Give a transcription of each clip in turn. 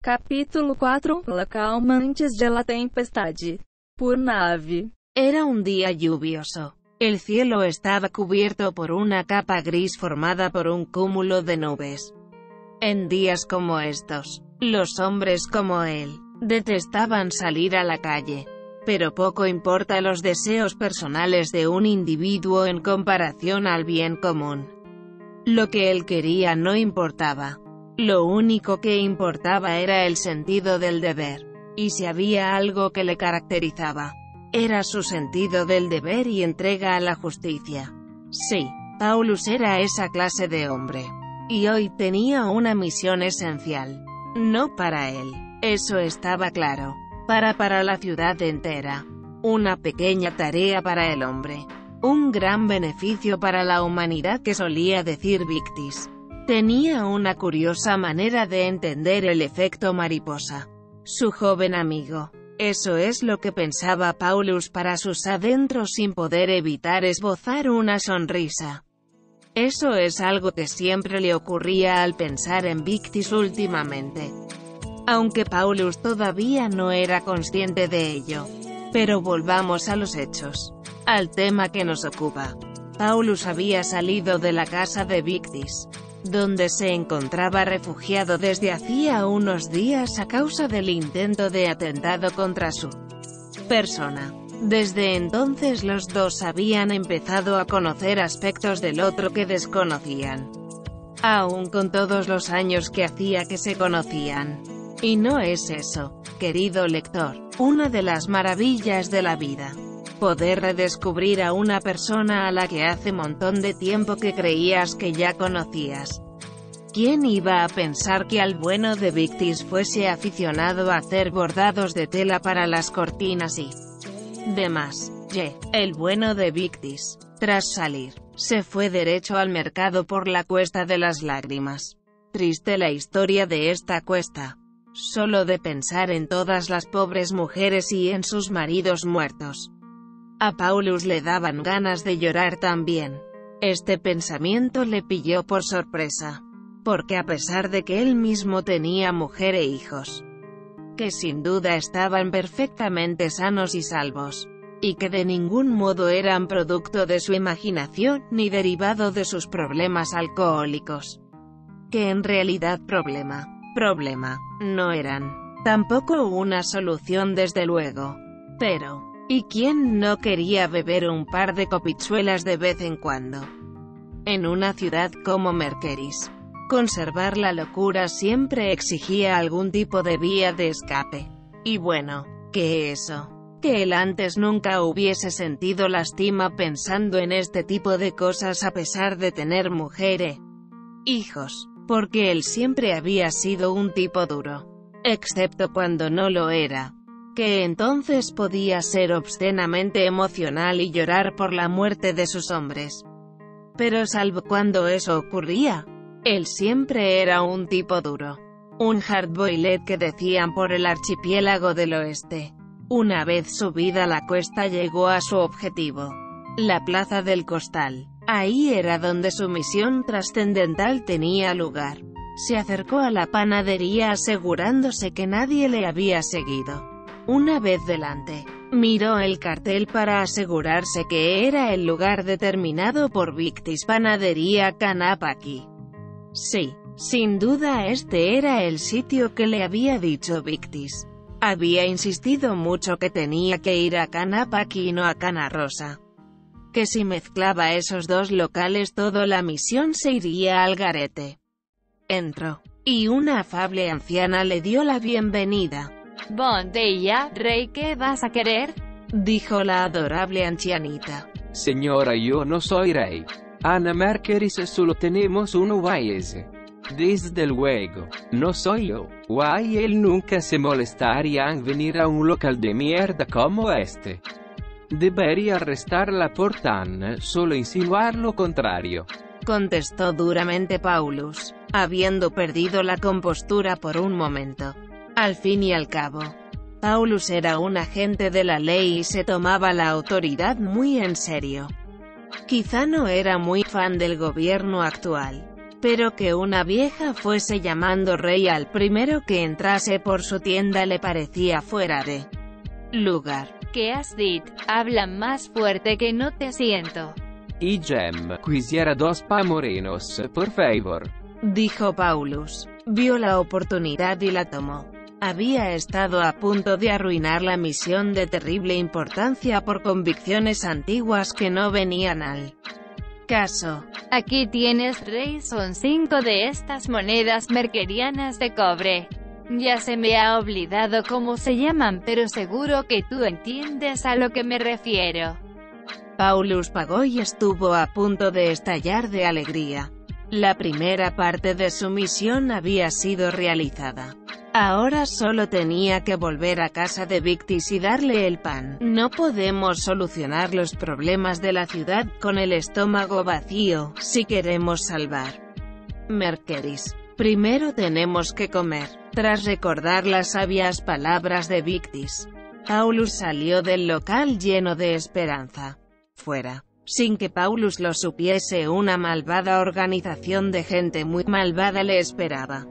Capítulo 4. La calma antes de la tempestade. Por Nave. Era un día lluvioso. El cielo estaba cubierto por una capa gris formada por un cúmulo de nubes. En días como estos, los hombres como él, detestaban salir a la calle. Pero poco importa los deseos personales de un individuo en comparación al bien común. Lo que él quería no importaba. Lo único que importaba era el sentido del deber. Y si había algo que le caracterizaba, era su sentido del deber y entrega a la justicia. Sí, Paulus era esa clase de hombre. Y hoy tenía una misión esencial. No para él, eso estaba claro. Para la ciudad entera. Una pequeña tarea para el hombre. Un gran beneficio para la humanidad que solía decir Victis. Tenía una curiosa manera de entender el efecto mariposa. Su joven amigo. Eso es lo que pensaba Paulus para sus adentros sin poder evitar esbozar una sonrisa. Eso es algo que siempre le ocurría al pensar en Victis últimamente. Aunque Paulus todavía no era consciente de ello. Pero volvamos a los hechos. Al tema que nos ocupa. Paulus había salido de la casa de Victis, donde se encontraba refugiado desde hacía unos días a causa del intento de atentado contra su persona. Desde entonces los dos habían empezado a conocer aspectos del otro que desconocían. Aún con todos los años que hacía que se conocían. Y no es eso, querido lector, una de las maravillas de la vida. Poder redescubrir a una persona a la que hace montón de tiempo que creías que ya conocías. ¿Quién iba a pensar que al bueno de Victis fuese aficionado a hacer bordados de tela para las cortinas y demás? El bueno de Victis, tras salir, se fue derecho al mercado por la Cuesta de las Lágrimas. Triste la historia de esta cuesta. Solo de pensar en todas las pobres mujeres y en sus maridos muertos. A Paulus le daban ganas de llorar también. Este pensamiento le pilló por sorpresa. Porque a pesar de que él mismo tenía mujer e hijos, que sin duda estaban perfectamente sanos y salvos, y que de ningún modo eran producto de su imaginación, ni derivado de sus problemas alcohólicos, que en realidad problema no eran. Tampoco una solución desde luego. Pero, ¿y quién no quería beber un par de copichuelas de vez en cuando? En una ciudad como Merkeris, conservar la locura siempre exigía algún tipo de vía de escape. Y bueno, que eso. Que él antes nunca hubiese sentido lástima pensando en este tipo de cosas a pesar de tener mujer e hijos. Porque él siempre había sido un tipo duro. Excepto cuando no lo era. Que entonces podía ser obscenamente emocional y llorar por la muerte de sus hombres. Pero salvo cuando eso ocurría, él siempre era un tipo duro. Un hardboiled que decían por el archipiélago del oeste. Una vez subida la cuesta llegó a su objetivo. La plaza del Costal. Ahí era donde su misión trascendental tenía lugar. Se acercó a la panadería asegurándose que nadie le había seguido. Una vez delante, miró el cartel para asegurarse que era el lugar determinado por Victis, Panadería Kanapaki. Sí, sin duda este era el sitio que le había dicho Victis. Había insistido mucho que tenía que ir a Kanapaki y no a Cana Rosa. Que si mezclaba esos dos locales toda la misión se iría al garete. Entró, y una afable anciana le dio la bienvenida. Bon dia, rey, ¿qué vas a querer? Dijo la adorable ancianita. Señora, yo no soy rey. Ana Merkeris solo tenemos un guayese. Desde luego, no soy yo. Guay, él nunca se molestaría en venir a un local de mierda como este. Debería arrestarla por tan solo insinuar lo contrario. Contestó duramente Paulus, habiendo perdido la compostura por un momento. Al fin y al cabo, Paulus era un agente de la ley y se tomaba la autoridad muy en serio. Quizá no era muy fan del gobierno actual, pero que una vieja fuese llamando rey al primero que entrase por su tienda le parecía fuera de lugar. ¿Qué has dit? Habla más fuerte que no te siento. I gem, quisiera dos pa morenos, por favor. Dijo Paulus. Vio la oportunidad y la tomó. Había estado a punto de arruinar la misión de terrible importancia por convicciones antiguas que no venían al caso. Aquí tienes, rey, son 5 de estas monedas merkerianas de cobre. Ya se me ha olvidado cómo se llaman, pero seguro que tú entiendes a lo que me refiero. Paulus pagó y estuvo a punto de estallar de alegría. La primera parte de su misión había sido realizada. Ahora solo tenía que volver a casa de Victis y darle el pan. No podemos solucionar los problemas de la ciudad con el estómago vacío, si queremos salvar Merkeris. Primero tenemos que comer. Tras recordar las sabias palabras de Victis, Paulus salió del local lleno de esperanza. Fuera, sin que Paulus lo supiese, una malvada organización de gente muy malvada le esperaba.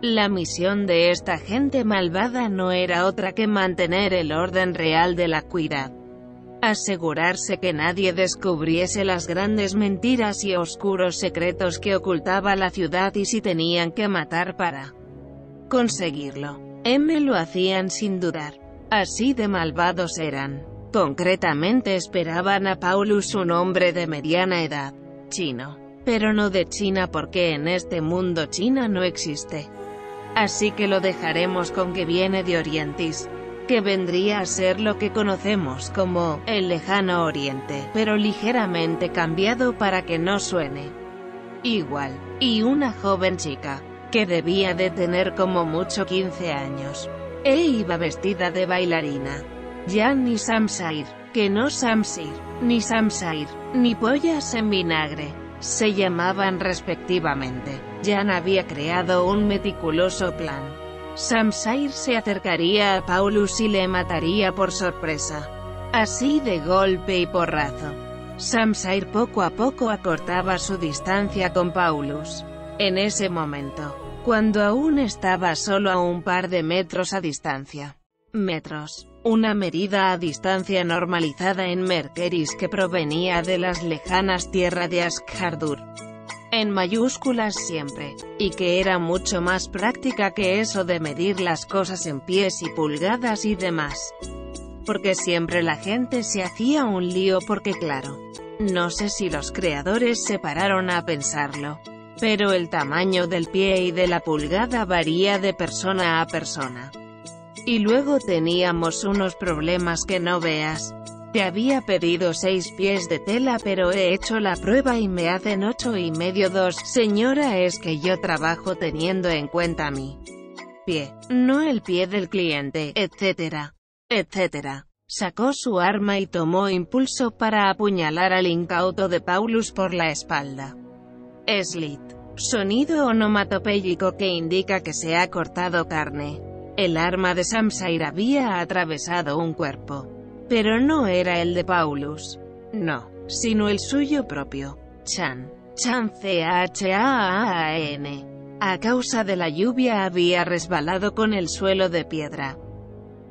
La misión de esta gente malvada no era otra que mantener el orden real de la ciudad. Asegurarse que nadie descubriese las grandes mentiras y oscuros secretos que ocultaba la ciudad, y si tenían que matar para conseguirlo, lo hacían sin dudar. Así de malvados eran. Concretamente esperaban a Paulus, un hombre de mediana edad, chino. Pero no de China, porque en este mundo China no existe. Así que lo dejaremos con que viene de Orientis, que vendría a ser lo que conocemos como el lejano oriente, pero ligeramente cambiado para que no suene igual. Y una joven chica, que debía de tener como mucho 15 años. Iba vestida de bailarina. Jan y Samsair, que no Samsir, ni Samsair, ni pollas en vinagre, se llamaban respectivamente. Jan había creado un meticuloso plan. Samsair se acercaría a Paulus y le mataría por sorpresa. Así de golpe y porrazo. Samsair poco a poco acortaba su distancia con Paulus. En ese momento, cuando aún estaba solo a un par de metros a distancia. Metros. Una medida a distancia normalizada en Merkeris que provenía de las lejanas tierras de Askhardur. En mayúsculas siempre, y que era mucho más práctica que eso de medir las cosas en pies y pulgadas y demás. Porque siempre la gente se hacía un lío porque claro, no sé si los creadores se pararon a pensarlo, pero el tamaño del pie y de la pulgada varía de persona a persona. Y luego teníamos unos problemas que no veas. Te había pedido 6 pies de tela, pero he hecho la prueba y me hacen 8,5. 2. Señora, es que yo trabajo teniendo en cuenta mi pie, no el pie del cliente, etcétera, etcétera. Sacó su arma y tomó impulso para apuñalar al incauto de Paulus por la espalda. Slit. Sonido onomatopéyico que indica que se ha cortado carne. El arma de Samsair había atravesado un cuerpo. Pero no era el de Paulus. No, sino el suyo propio. Chan. Chan Chaan. A causa de la lluvia había resbalado con el suelo de piedra.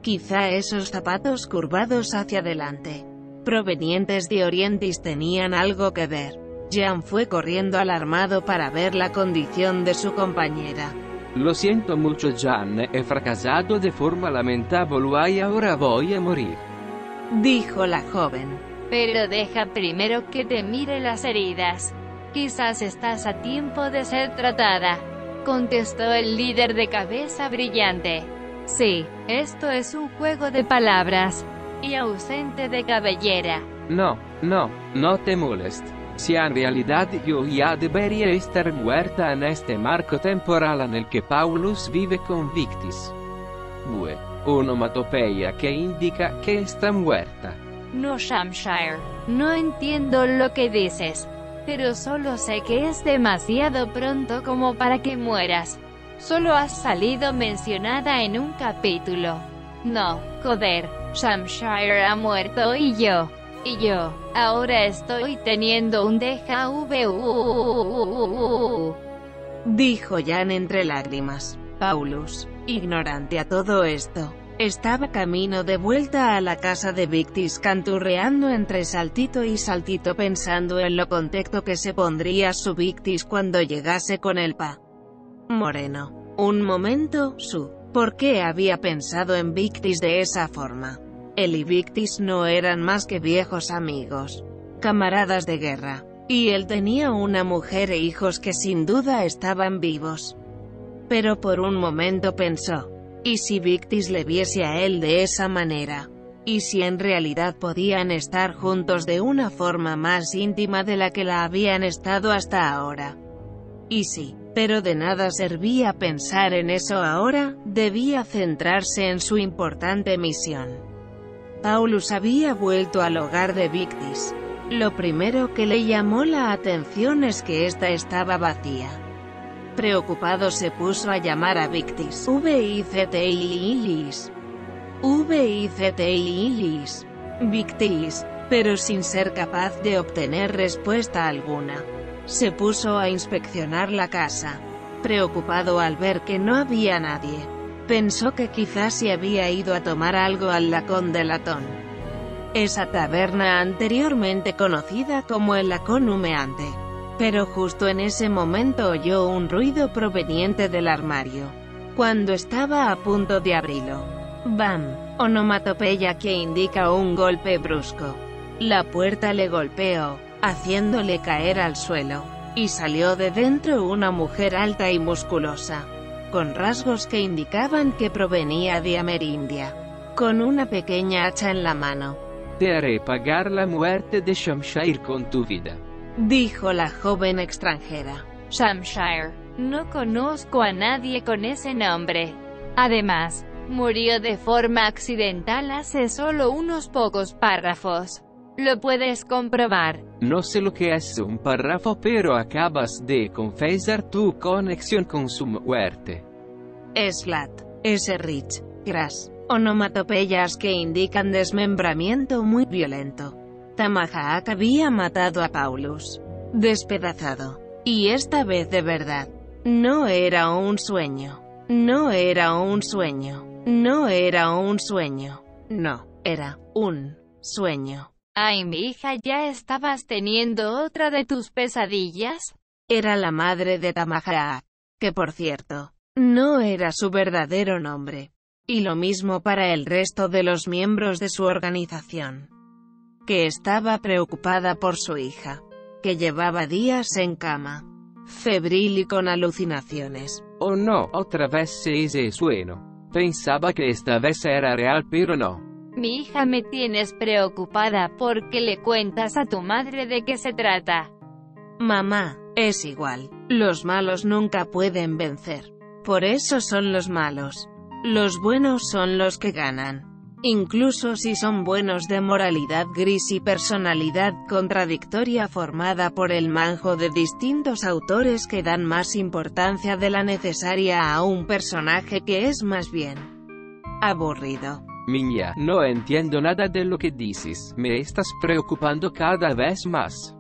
Quizá esos zapatos curvados hacia adelante, provenientes de Orientis, tenían algo que ver. Jan fue corriendo alarmado para ver la condición de su compañera. Lo siento mucho, Jan, he fracasado de forma lamentable y ahora voy a morir. Dijo la joven. Pero deja primero que te mire las heridas. Quizás estás a tiempo de ser tratada, contestó el líder de cabeza brillante. Sí, esto es un juego de palabras. Y ausente de cabellera. No te molest. Si en realidad yo ya debería estar muerta en este marco temporal en el que Paulus vive con Victis. Onomatopeya que indica que está muerta. No, Shamshire, no entiendo lo que dices, pero solo sé que es demasiado pronto como para que mueras. Solo has salido mencionada en un capítulo. No, joder, Shamshire ha muerto y yo Y yo, ahora estoy teniendo un déjà vu. Dijo Jan entre lágrimas. Paulus, ignorante a todo esto, estaba camino de vuelta a la casa de Victis canturreando entre saltito y saltito pensando en lo contento que se pondría su Victis cuando llegase con el pa. Moreno. Un momento, ¿por qué había pensado en Victis de esa forma? Él y Victis no eran más que viejos amigos, camaradas de guerra, y él tenía una mujer e hijos que sin duda estaban vivos. Pero por un momento pensó, ¿y si Victis le viese a él de esa manera? ¿Y si en realidad podían estar juntos de una forma más íntima de la que la habían estado hasta ahora? Y sí, pero de nada servía pensar en eso ahora, debía centrarse en su importante misión. Paulus había vuelto al hogar de Victis. Lo primero que le llamó la atención es que ésta estaba vacía. Preocupado se puso a llamar a Victis. Victis, pero sin ser capaz de obtener respuesta alguna. Se puso a inspeccionar la casa. Preocupado al ver que no había nadie. Pensó que quizás se había ido a tomar algo al Lacón de Latón. Esa taberna anteriormente conocida como el Lacón Humeante. Pero justo en ese momento oyó un ruido proveniente del armario. Cuando estaba a punto de abrirlo. ¡Bam! Onomatopeya que indica un golpe brusco. La puerta le golpeó, haciéndole caer al suelo. Y salió de dentro una mujer alta y musculosa, con rasgos que indicaban que provenía de Amerindia, con una pequeña hacha en la mano. Te haré pagar la muerte de Shamshire con tu vida, dijo la joven extranjera. Shamshire, no conozco a nadie con ese nombre. Además, murió de forma accidental hace solo unos pocos párrafos. Lo puedes comprobar. No sé lo que es un párrafo, pero acabas de confesar tu conexión con su muerte. Slat, Rich, Gras, onomatopeyas que indican desmembramiento muy violento. Tamahaak había matado a Paulus, despedazado. Y esta vez de verdad. No era un sueño. No era un sueño. No era un sueño. No, era un sueño. Ay, mi hija, ¿ya estabas teniendo otra de tus pesadillas? Era la madre de Tamahaak, que por cierto, no era su verdadero nombre. Y lo mismo para el resto de los miembros de su organización, que estaba preocupada por su hija, que llevaba días en cama, febril y con alucinaciones. Oh no, otra vez ese sueño. Pensaba que esta vez era real, pero no. Mi hija, me tienes preocupada porque le cuentas a tu madre de qué se trata. Mamá, es igual. Los malos nunca pueden vencer. Por eso son los malos. Los buenos son los que ganan. Incluso si son buenos de moralidad gris y personalidad contradictoria formada por el manjo de distintos autores que dan más importancia de la necesaria a un personaje que es más bien aburrido. Miña, no entiendo nada de lo que dices. Me estás preocupando cada vez más.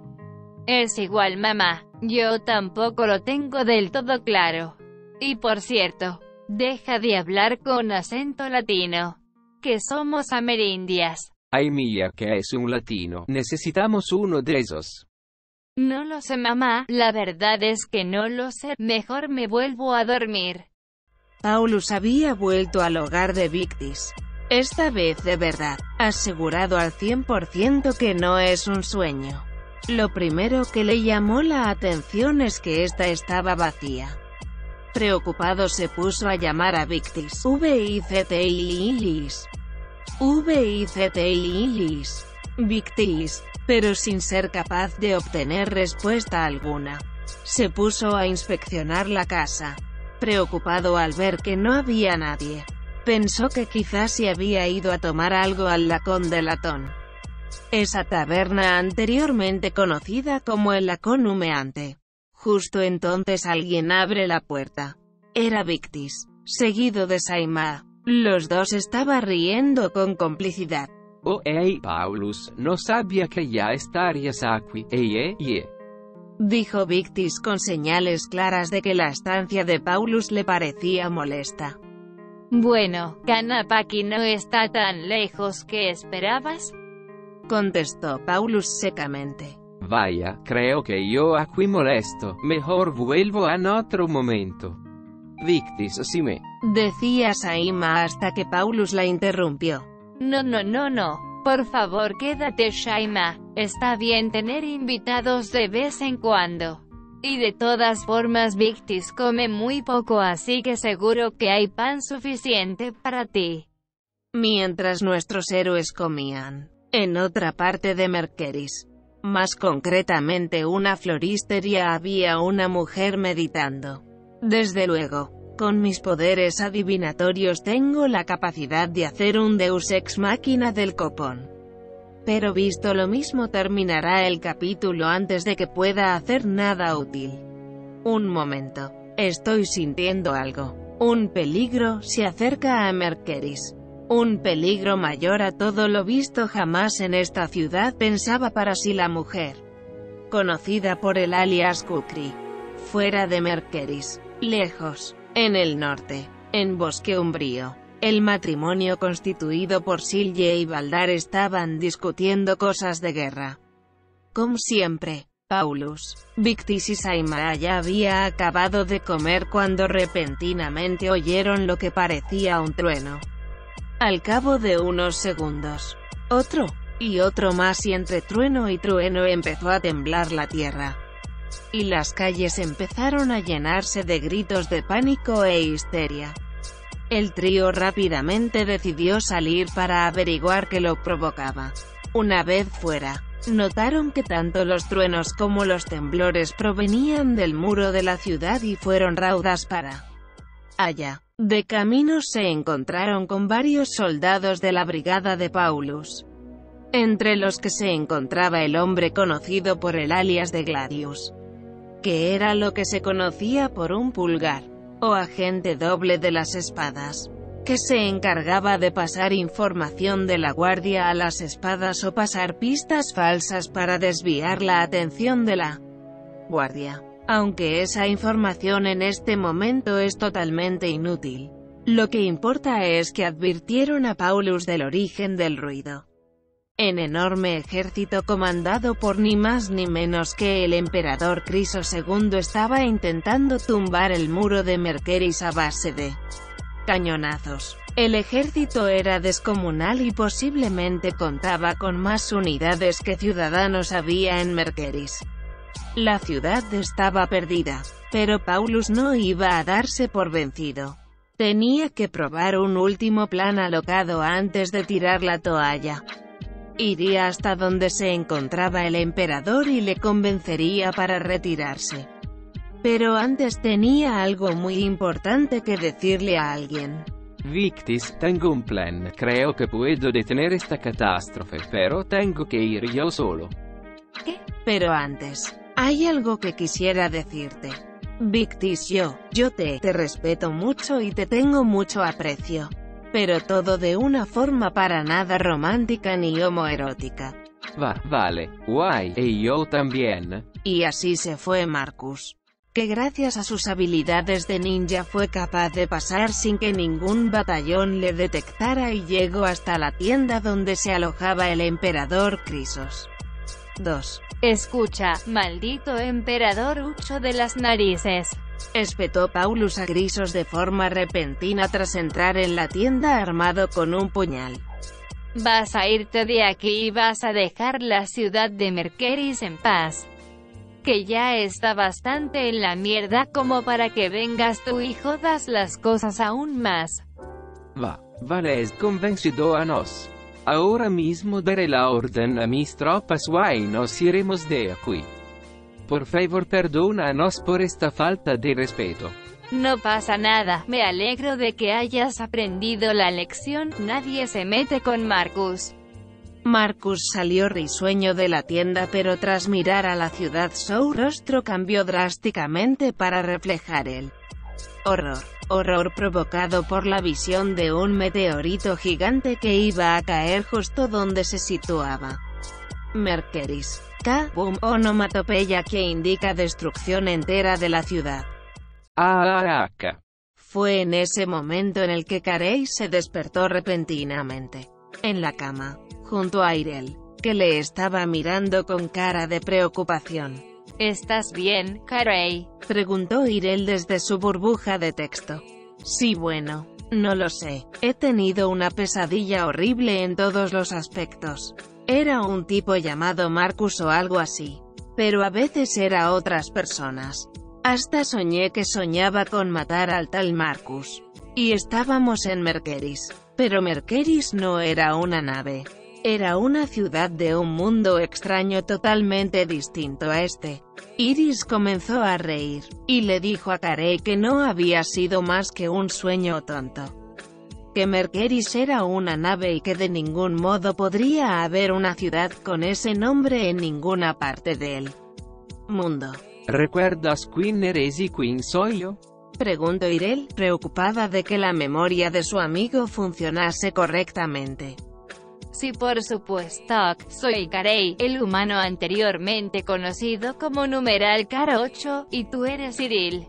Es igual, mamá. Yo tampoco lo tengo del todo claro. Y por cierto, deja de hablar con acento latino. Que somos amerindias. Ay, mía, que es un latino. Necesitamos uno de esos. No lo sé, mamá. La verdad es que no lo sé. Mejor me vuelvo a dormir. Paulus había vuelto al hogar de Victis. Esta vez de verdad, asegurado al 100% que no es un sueño. Lo primero que le llamó la atención es que esta estaba vacía. Preocupado se puso a llamar a Victis. Victis, pero sin ser capaz de obtener respuesta alguna. Se puso a inspeccionar la casa. Preocupado al ver que no había nadie. Pensó que quizás se había ido a tomar algo al Lacón de Latón. Esa taberna anteriormente conocida como el Lacón Humeante. Justo entonces alguien abre la puerta. Era Victis, seguido de Saima. Los dos estaban riendo con complicidad. Oh hey Paulus, no sabía que ya estarías aquí, dijo Victis con señales claras de que la estancia de Paulus le parecía molesta. Bueno, Kanapaki no está tan lejos que esperabas, contestó Paulus secamente. Vaya, creo que yo aquí molesto, mejor vuelvo en otro momento. Victis si me decía Saima hasta que Paulus la interrumpió. No, por favor quédate Shaima, está bien tener invitados de vez en cuando. Y de todas formas Victis come muy poco así que seguro que hay pan suficiente para ti. Mientras nuestros héroes comían, en otra parte de Merkeris, más concretamente una floristería, había una mujer meditando. Desde luego, con mis poderes adivinatorios tengo la capacidad de hacer un Deus Ex Machina del copón. Pero visto lo mismo terminará el capítulo antes de que pueda hacer nada útil. Un momento. Estoy sintiendo algo. Un peligro se acerca a Merkeris. Un peligro mayor a todo lo visto jamás en esta ciudad, pensaba para sí la mujer. Conocida por el alias Kukri. Fuera de Merkeris. Lejos. En el norte. En Bosque Umbrío. El matrimonio constituido por Silje y Baldar estaban discutiendo cosas de guerra. Como siempre, Paulus, Victis y Saima ya había acabado de comer cuando repentinamente oyeron lo que parecía un trueno. Al cabo de unos segundos, otro, y otro más, y entre trueno y trueno empezó a temblar la tierra. Y las calles empezaron a llenarse de gritos de pánico e histeria. El trío rápidamente decidió salir para averiguar qué lo provocaba. Una vez fuera, notaron que tanto los truenos como los temblores provenían del muro de la ciudad y fueron raudas para allá. De camino se encontraron con varios soldados de la brigada de Paulus, entre los que se encontraba el hombre conocido por el alias de Gladius, que era lo que se conocía por un pulgar, o agente doble de las espadas, que se encargaba de pasar información de la guardia a las espadas o pasar pistas falsas para desviar la atención de la guardia. Aunque esa información en este momento es totalmente inútil. Lo que importa es que advirtieron a Paulus del origen del ruido. Un enorme ejército comandado por ni más ni menos que el emperador Criso II estaba intentando tumbar el muro de Merkeris a base de cañonazos. El ejército era descomunal y posiblemente contaba con más unidades que ciudadanos había en Merkeris. La ciudad estaba perdida, pero Paulus no iba a darse por vencido. Tenía que probar un último plan alocado antes de tirar la toalla. Iría hasta donde se encontraba el emperador y le convencería para retirarse. Pero antes tenía algo muy importante que decirle a alguien. Victis, tengo un plan. Creo que puedo detener esta catástrofe, pero tengo que ir yo solo. ¿Qué? Pero antes, hay algo que quisiera decirte. Victis, yo te respeto mucho y te tengo mucho aprecio. Pero todo de una forma para nada romántica ni homoerótica. Vale, guay, y yo también. Y así se fue Marcus, que gracias a sus habilidades de ninja fue capaz de pasar sin que ningún batallón le detectara y llegó hasta la tienda donde se alojaba el emperador Crisos. 2. Escucha, maldito emperador Hucho de las narices. Espetó Paulus a Crisos de forma repentina tras entrar en la tienda armado con un puñal. Vas a irte de aquí y vas a dejar la ciudad de Merkeris en paz. Que ya está bastante en la mierda como para que vengas tú y jodas las cosas aún más. Vale, es convencido a nos. Ahora mismo daré la orden a mis tropas y nos iremos de aquí. Por favor, perdónanos por esta falta de respeto. No pasa nada, me alegro de que hayas aprendido la lección, nadie se mete con Marcus. Marcus salió risueño de la tienda, pero tras mirar a la ciudad su rostro cambió drásticamente para reflejar el Horror. Horror provocado por la visión de un meteorito gigante que iba a caer justo donde se situaba Merkeris. K-boom, onomatopeya que indica destrucción entera de la ciudad. AAK. Fue en ese momento en el que Carey se despertó repentinamente en la cama, junto a Irel, que le estaba mirando con cara de preocupación. ¿Estás bien, Carey? Preguntó Irel desde su burbuja de texto. Sí, bueno, no lo sé. He tenido una pesadilla horrible en todos los aspectos. Era un tipo llamado Marcus o algo así. Pero a veces era otras personas. Hasta soñé que soñaba con matar al tal Marcus. Y estábamos en Merkeris. Pero Merkeris no era una nave. Era una ciudad de un mundo extraño totalmente distinto a este. Iris comenzó a reír, y le dijo a Carey que no había sido más que un sueño tonto. Que Merkeris era una nave y que de ningún modo podría haber una ciudad con ese nombre en ninguna parte del mundo. ¿Recuerdas quién eres y quién soy yo? Preguntó Irel, preocupada de que la memoria de su amigo funcionase correctamente. Sí, por supuesto. Soy Carey, el humano anteriormente conocido como numeral Car 8, y tú eres Iril.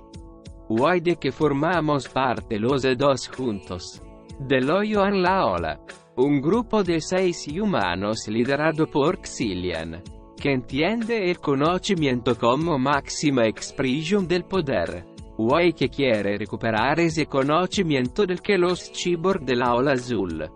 Guay de que formamos parte los dos juntos. Del Hoyo en la Ola. Un grupo de 6 humanos liderado por Xilian, que entiende el conocimiento como máxima expresión del poder. Guay que quiere recuperar ese conocimiento del que los cyborg de la Ola Azul.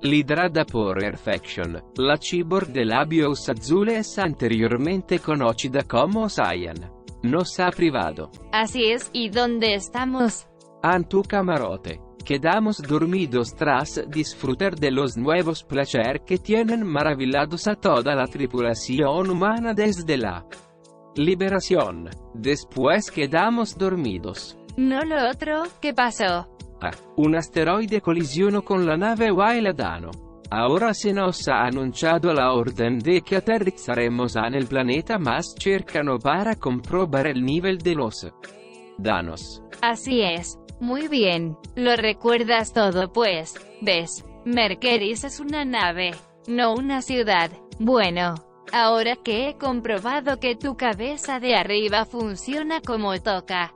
Liderada por Perfection, la cyborg de labios azules anteriormente conocida como Cyan, nos ha privado. Así es, ¿y dónde estamos? En tu camarote. Quedamos dormidos tras disfrutar de los nuevos placeres que tienen maravillados a toda la tripulación humana desde la liberación. Después quedamos dormidos. No lo otro, ¿qué pasó? Un asteroide colisionó con la nave Wailadano. Ahora se nos ha anunciado la orden de que aterrizaremos en el planeta más cercano para comprobar el nivel de los danos. Así es. Muy bien. Lo recuerdas todo pues. ¿Ves? Merkeris es una nave, no una ciudad. Bueno, ahora que he comprobado que tu cabeza de arriba funciona como toca,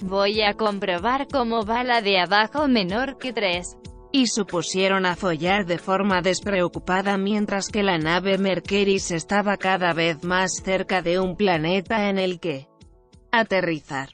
voy a comprobar cómo va la de abajo menor que 3. Y se pusieron a follar de forma despreocupada mientras que la nave Merkeris estaba cada vez más cerca de un planeta en el que aterrizar.